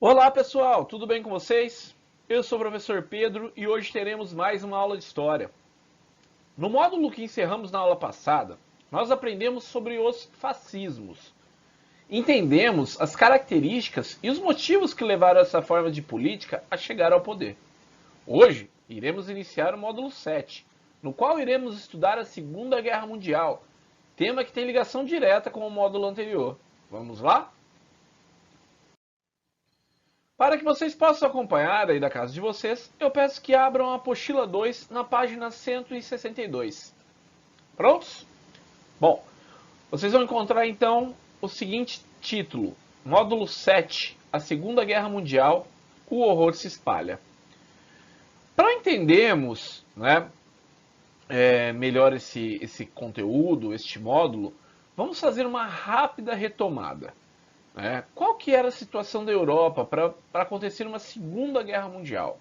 Olá pessoal, tudo bem com vocês? Eu sou o professor Pedro e hoje teremos mais uma aula de História. No módulo que encerramos na aula passada, nós aprendemos sobre os fascismos. Entendemos as características e os motivos que levaram essa forma de política a chegar ao poder. Hoje, iremos iniciar o módulo 7, no qual iremos estudar a Segunda Guerra Mundial, tema que tem ligação direta com o módulo anterior. Vamos lá? Para que vocês possam acompanhar aí da casa de vocês, eu peço que abram a apostila 2 na página 162. Prontos? Bom, vocês vão encontrar então o seguinte título: Módulo 7, a Segunda Guerra Mundial, o horror se espalha. Para entendermos, melhor esse conteúdo, este módulo, vamos fazer uma rápida retomada. Qual que era a situação da Europa para acontecer uma Segunda Guerra Mundial?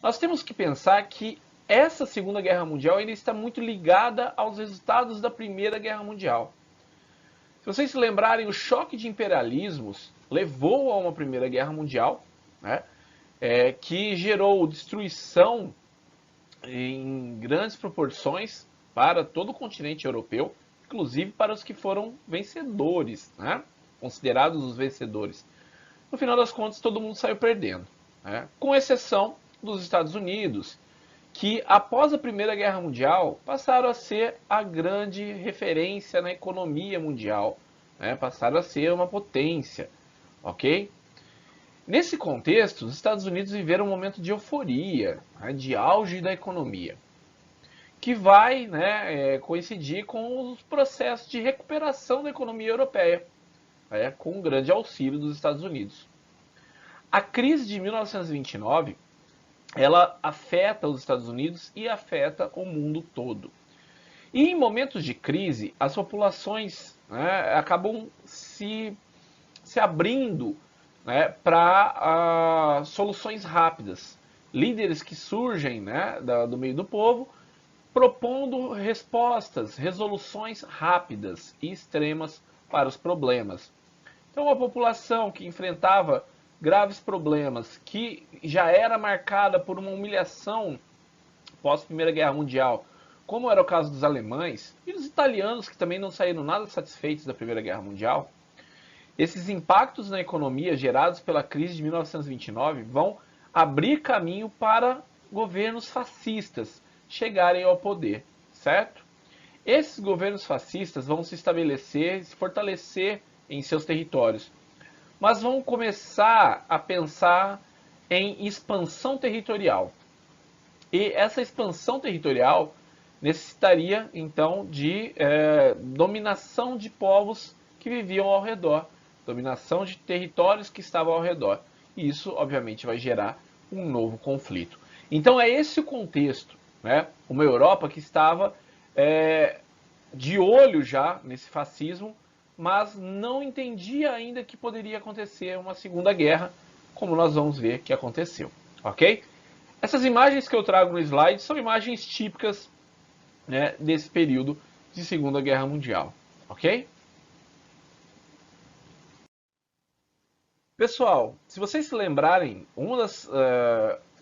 Nós temos que pensar que essa Segunda Guerra Mundial ainda está muito ligada aos resultados da Primeira Guerra Mundial. Se vocês se lembrarem, o choque de imperialismos levou a uma Primeira Guerra Mundial, que gerou destruição em grandes proporções para todo o continente europeu, inclusive para os que foram vencedores, considerados os vencedores. No final das contas, todo mundo saiu perdendo, com exceção dos Estados Unidos, que após a Primeira Guerra Mundial passaram a ser a grande referência na economia mundial, passaram a ser uma potência, ok? Nesse contexto, os Estados Unidos viveram um momento de euforia, de auge da economia, que vai coincidir com os processos de recuperação da economia europeia, com um grande auxílio dos Estados Unidos. A crise de 1929, ela afeta os Estados Unidos e afeta o mundo todo. E em momentos de crise, as populações acabam se abrindo para soluções rápidas. Líderes que surgem do meio do povo, propondo respostas, resoluções rápidas e extremas para os problemas. Então, a população que enfrentava graves problemas, que já era marcada por uma humilhação pós-Primeira Guerra Mundial, como era o caso dos alemães e dos italianos, que também não saíram nada satisfeitos da Primeira Guerra Mundial, esses impactos na economia gerados pela crise de 1929 vão abrir caminho para governos fascistas chegarem ao poder, certo? Esses governos fascistas vão se estabelecer, se fortalecer em seus territórios, mas vão começar a pensar em expansão territorial. E essa expansão territorial necessitaria, então, de dominação de povos que viviam ao redor, dominação de territórios que estavam ao redor. E isso, obviamente, vai gerar um novo conflito. Então, é esse o contexto. Uma Europa que estava de olho já nesse fascismo, mas não entendia ainda que poderia acontecer uma Segunda Guerra, como nós vamos ver que aconteceu, ok? Essas imagens que eu trago no slide são imagens típicas desse período de Segunda Guerra Mundial, ok? Pessoal, se vocês se lembrarem, uma das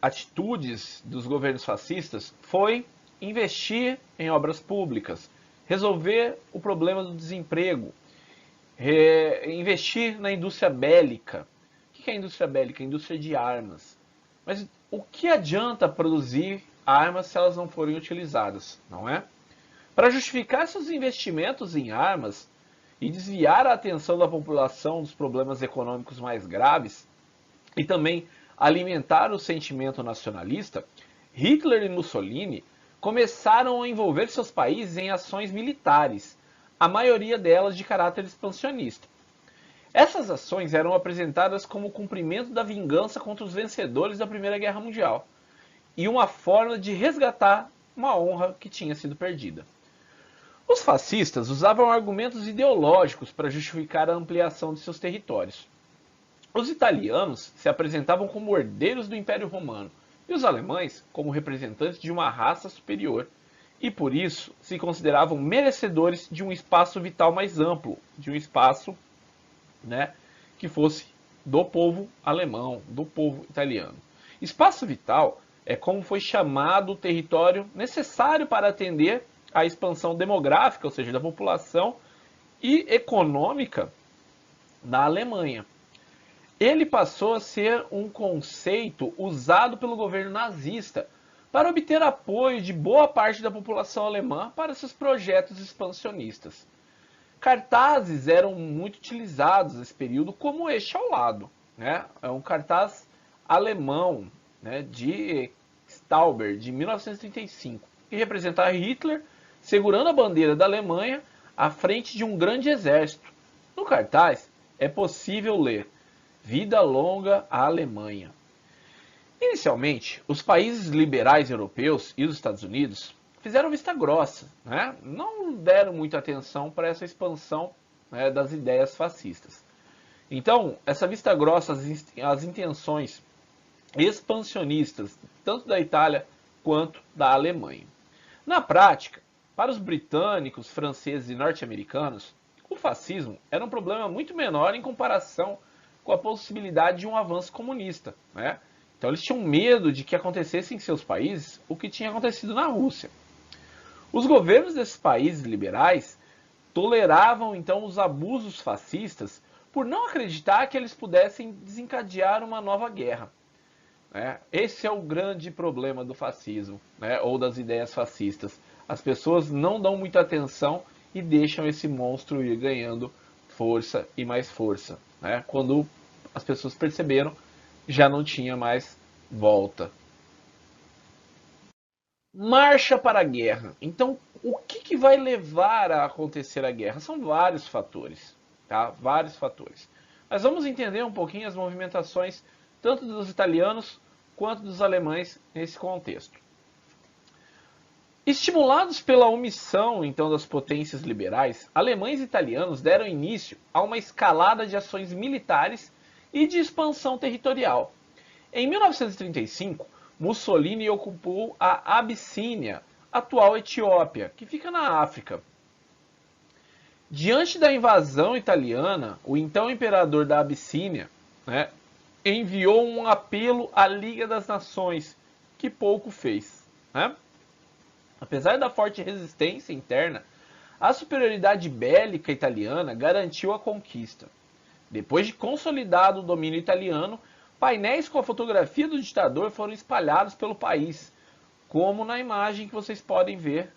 atitudes dos governos fascistas foi investir em obras públicas, resolver o problema do desemprego, investir na indústria bélica. O que é a indústria bélica? A indústria de armas. Mas o que adianta produzir armas se elas não forem utilizadas, não é? Para justificar seus investimentos em armas e desviar a atenção da população dos problemas econômicos mais graves e também alimentar o sentimento nacionalista, Hitler e Mussolini começaram a envolver seus países em ações militares, a maioria delas de caráter expansionista. Essas ações eram apresentadas como cumprimento da vingança contra os vencedores da Primeira Guerra Mundial e uma forma de resgatar uma honra que tinha sido perdida. Os fascistas usavam argumentos ideológicos para justificar a ampliação de seus territórios. Os italianos se apresentavam como herdeiros do Império Romano e os alemães como representantes de uma raça superior, e por isso se consideravam merecedores de um espaço vital mais amplo, de um espaço que fosse do povo alemão, do povo italiano. Espaço vital é como foi chamado o território necessário para atender à expansão demográfica, ou seja, da população, e econômica da Alemanha. Ele passou a ser um conceito usado pelo governo nazista para obter apoio de boa parte da população alemã para seus projetos expansionistas. Cartazes eram muito utilizados nesse período, como este ao lado. Né? É um cartaz alemão, né, de Stauber, de 1935, que representa Hitler segurando a bandeira da Alemanha à frente de um grande exército. No cartaz é possível ler "Vida longa à Alemanha". Inicialmente, os países liberais europeus e os Estados Unidos fizeram vista grossa, né? Não deram muita atenção para essa expansão, né, das ideias fascistas. Então, essa vista grossa, as intenções expansionistas, tanto da Itália quanto da Alemanha. Na prática, para os britânicos, franceses e norte-americanos, o fascismo era um problema muito menor em comparação com a possibilidade de um avanço comunista, né? Então eles tinham medo de que acontecesse em seus países o que tinha acontecido na Rússia. Os governos desses países liberais toleravam então os abusos fascistas por não acreditar que eles pudessem desencadear uma nova guerra. Esse é o grande problema do fascismo, né, ou das ideias fascistas. As pessoas não dão muita atenção e deixam esse monstro ir ganhando força e mais força. Né? Quando as pessoas perceberam, já não tinha mais volta. Marcha para a guerra. Então, o que vai levar a acontecer a guerra? São vários fatores, tá? Vários fatores. Mas vamos entender um pouquinho as movimentações tanto dos italianos quanto dos alemães nesse contexto. Estimulados pela omissão, então, das potências liberais, alemães e italianos deram início a uma escalada de ações militares e de expansão territorial. Em 1935, Mussolini ocupou a Abissínia, atual Etiópia, que fica na África. Diante da invasão italiana, o então imperador da Abissínia, né, enviou um apelo à Liga das Nações, que pouco fez. Né? Apesar da forte resistência interna, a superioridade bélica italiana garantiu a conquista. Depois de consolidado o domínio italiano, painéis com a fotografia do ditador foram espalhados pelo país, como na imagem que vocês podem ver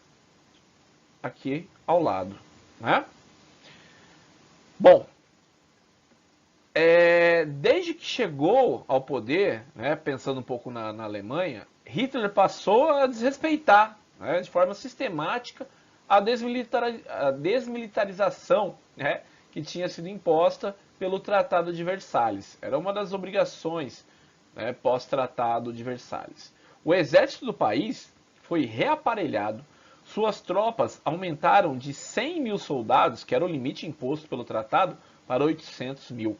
aqui ao lado. Né? Bom, desde que chegou ao poder, né, pensando um pouco na Alemanha, Hitler passou a desrespeitar, né, de forma sistemática a desmilitarização, né, que tinha sido imposta pelo Tratado de Versalhes. Era uma das obrigações, né, pós-Tratado de Versalhes. O exército do país foi reaparelhado, suas tropas aumentaram de 100 mil soldados, que era o limite imposto pelo tratado, para 800 mil.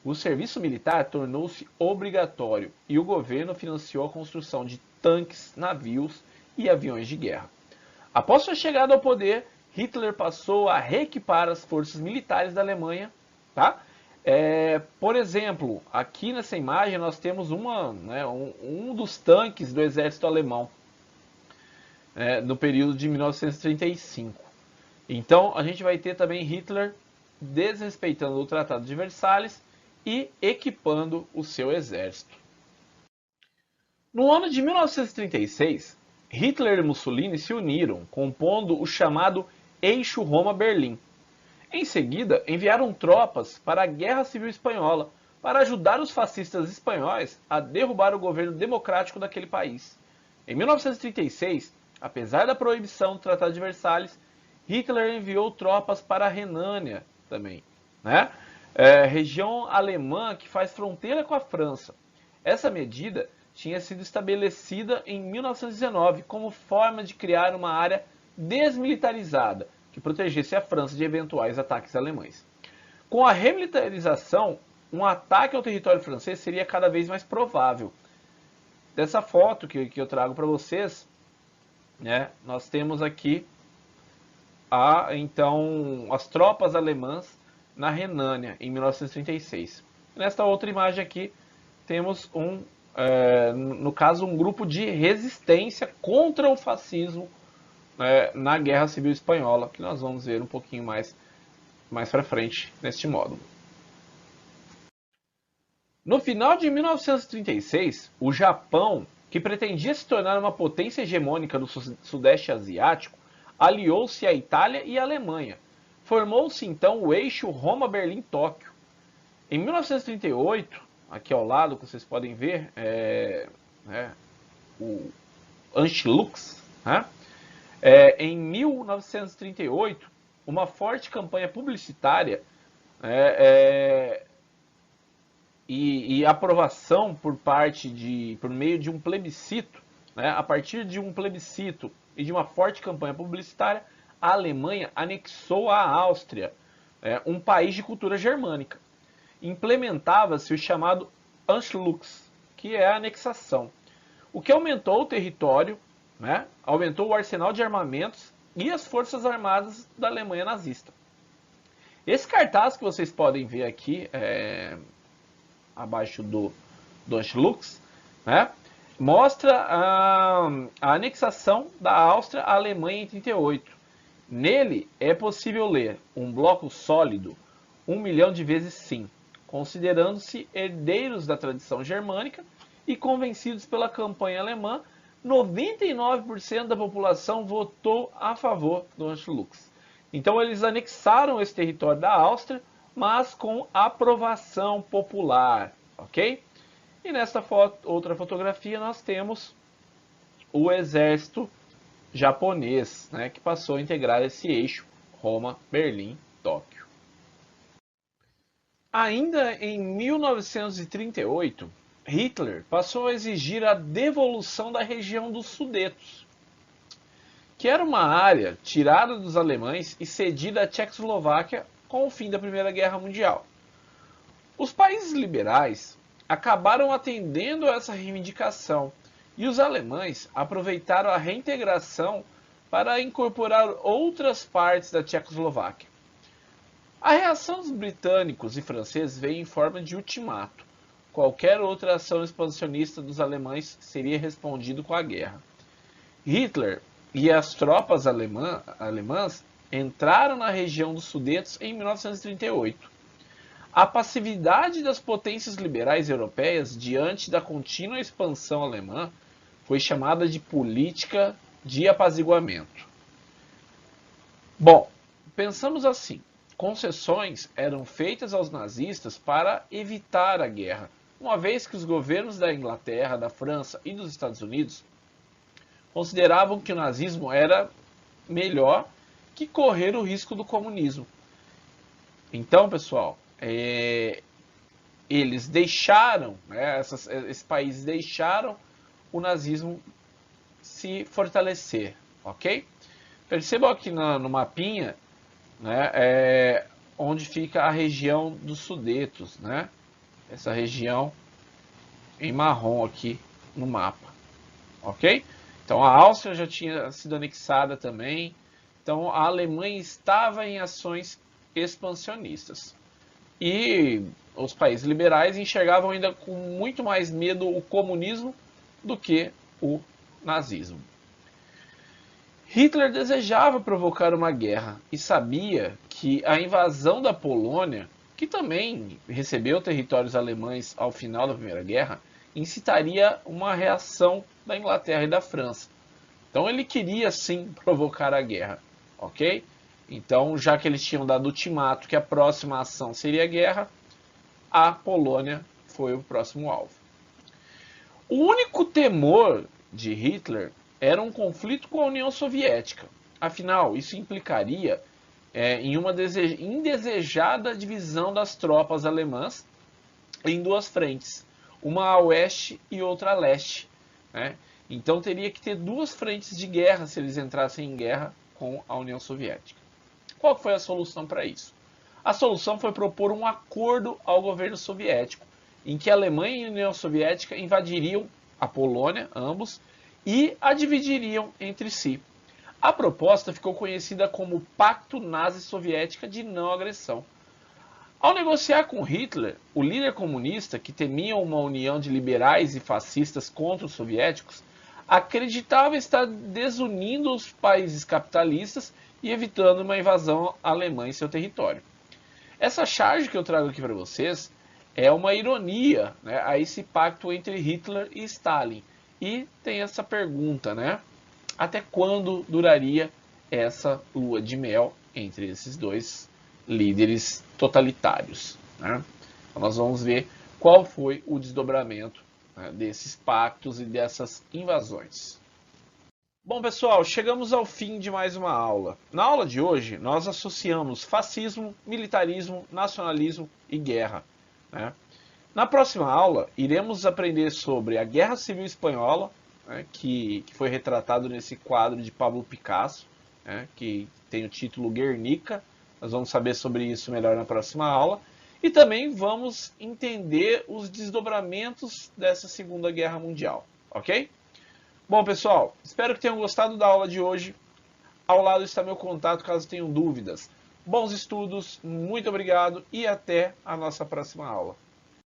O serviço militar tornou-se obrigatório e o governo financiou a construção de tanques, navios e aviões de guerra. Após sua chegada ao poder, Hitler passou a reequipar as forças militares da Alemanha. Tá? Por exemplo, aqui nessa imagem nós temos um dos tanques do exército alemão, no período de 1935. Então a gente vai ter também Hitler desrespeitando o Tratado de Versalhes e equipando o seu exército. No ano de 1936, Hitler e Mussolini se uniram, compondo o chamado Eixo Roma-Berlim. Em seguida, enviaram tropas para a Guerra Civil Espanhola para ajudar os fascistas espanhóis a derrubar o governo democrático daquele país. Em 1936, apesar da proibição do Tratado de Versalhes, Hitler enviou tropas para a Renânia também, né? Região alemã que faz fronteira com a França. Essa medida tinha sido estabelecida em 1919 como forma de criar uma área desmilitarizada que protegesse a França de eventuais ataques alemães. Com a remilitarização, um ataque ao território francês seria cada vez mais provável. Dessa foto que eu trago para vocês, né, nós temos aqui então as tropas alemãs na Renânia em 1936. Nesta outra imagem aqui, temos no caso, um grupo de resistência contra o fascismo na Guerra Civil Espanhola, que nós vamos ver um pouquinho mais para frente neste módulo. No final de 1936, o Japão, que pretendia se tornar uma potência hegemônica no Sudeste Asiático, aliou-se à Itália e à Alemanha. Formou-se então o eixo Roma-Berlim-Tóquio. Em 1938, aqui ao lado, que vocês podem ver, o Anschluss. Em 1938, uma forte campanha publicitária e aprovação por meio de um plebiscito, a partir de um plebiscito e de uma forte campanha publicitária, a Alemanha anexou a Áustria, um país de cultura germânica. Implementava-se o chamado Anschluss, que é a anexação, o que aumentou o território, aumentou o arsenal de armamentos e as forças armadas da Alemanha nazista. Esse cartaz que vocês podem ver aqui, abaixo do Anschluss, mostra a anexação da Áustria à Alemanha em 1938. Nele é possível ler um bloco sólido, 1 milhão de vezes sim, considerando-se herdeiros da tradição germânica e convencidos pela campanha alemã, 99% da população votou a favor do Anschluss. Então eles anexaram esse território da Áustria, mas com aprovação popular, ok? E nesta outra fotografia nós temos o exército japonês, que passou a integrar esse eixo Roma, Berlim, Tóquio. Ainda em 1938, Hitler passou a exigir a devolução da região dos Sudetos, que era uma área tirada dos alemães e cedida à Tchecoslováquia com o fim da Primeira Guerra Mundial. Os países liberais acabaram atendendo a essa reivindicação e os alemães aproveitaram a reintegração para incorporar outras partes da Tchecoslováquia. A reação dos britânicos e franceses veio em forma de ultimato. Qualquer outra ação expansionista dos alemães seria respondido com a guerra. Hitler e as tropas alemãs entraram na região dos Sudetos em 1938. A passividade das potências liberais europeias diante da contínua expansão alemã foi chamada de política de apaziguamento. Bom, pensamos assim: concessões eram feitas aos nazistas para evitar a guerra, uma vez que os governos da Inglaterra, da França e dos Estados Unidos consideravam que o nazismo era melhor que correr o risco do comunismo. Então, pessoal, eles deixaram, esses países deixaram o nazismo se fortalecer, ok? Percebam aqui no mapinha, onde fica a região dos Sudetos, essa região em marrom aqui no mapa, ok? Então a Áustria já tinha sido anexada também, então a Alemanha estava em ações expansionistas. E os países liberais enxergavam ainda com muito mais medo o comunismo do que o nazismo. Hitler desejava provocar uma guerra e sabia que a invasão da Polônia, que também recebeu territórios alemães ao final da Primeira Guerra, incitaria uma reação da Inglaterra e da França. Então ele queria sim provocar a guerra, ok? Então, já que eles tinham dado ultimato que a próxima ação seria a guerra, a Polônia foi o próximo alvo. O único temor de Hitler era um conflito com a União Soviética. Afinal, isso implicaria em uma indesejada divisão das tropas alemãs em duas frentes, uma a oeste e outra a leste. Então teria que ter duas frentes de guerra se eles entrassem em guerra com a União Soviética. Qual foi a solução para isso? A solução foi propor um acordo ao governo soviético, em que a Alemanha e a União Soviética invadiriam a Polônia, ambos, e a dividiriam entre si. A proposta ficou conhecida como Pacto Nazi-Soviética de Não Agressão. Ao negociar com Hitler, o líder comunista, que temia uma união de liberais e fascistas contra os soviéticos, acreditava estar desunindo os países capitalistas e evitando uma invasão alemã em seu território. Essa charge que eu trago aqui para vocês é uma ironia, né, a esse pacto entre Hitler e Stalin. E tem essa pergunta, né? Até quando duraria essa lua de mel entre esses dois líderes totalitários, né? Então nós vamos ver qual foi o desdobramento, né, desses pactos e dessas invasões. Bom, pessoal, chegamos ao fim de mais uma aula. Na aula de hoje, nós associamos fascismo, militarismo, nacionalismo e guerra, né? Na próxima aula, iremos aprender sobre a Guerra Civil Espanhola, né, que foi retratado nesse quadro de Pablo Picasso, né, que tem o título Guernica. Nós vamos saber sobre isso melhor na próxima aula. E também vamos entender os desdobramentos dessa Segunda Guerra Mundial, ok? Bom, pessoal, espero que tenham gostado da aula de hoje. Ao lado está meu contato caso tenham dúvidas. Bons estudos, muito obrigado e até a nossa próxima aula.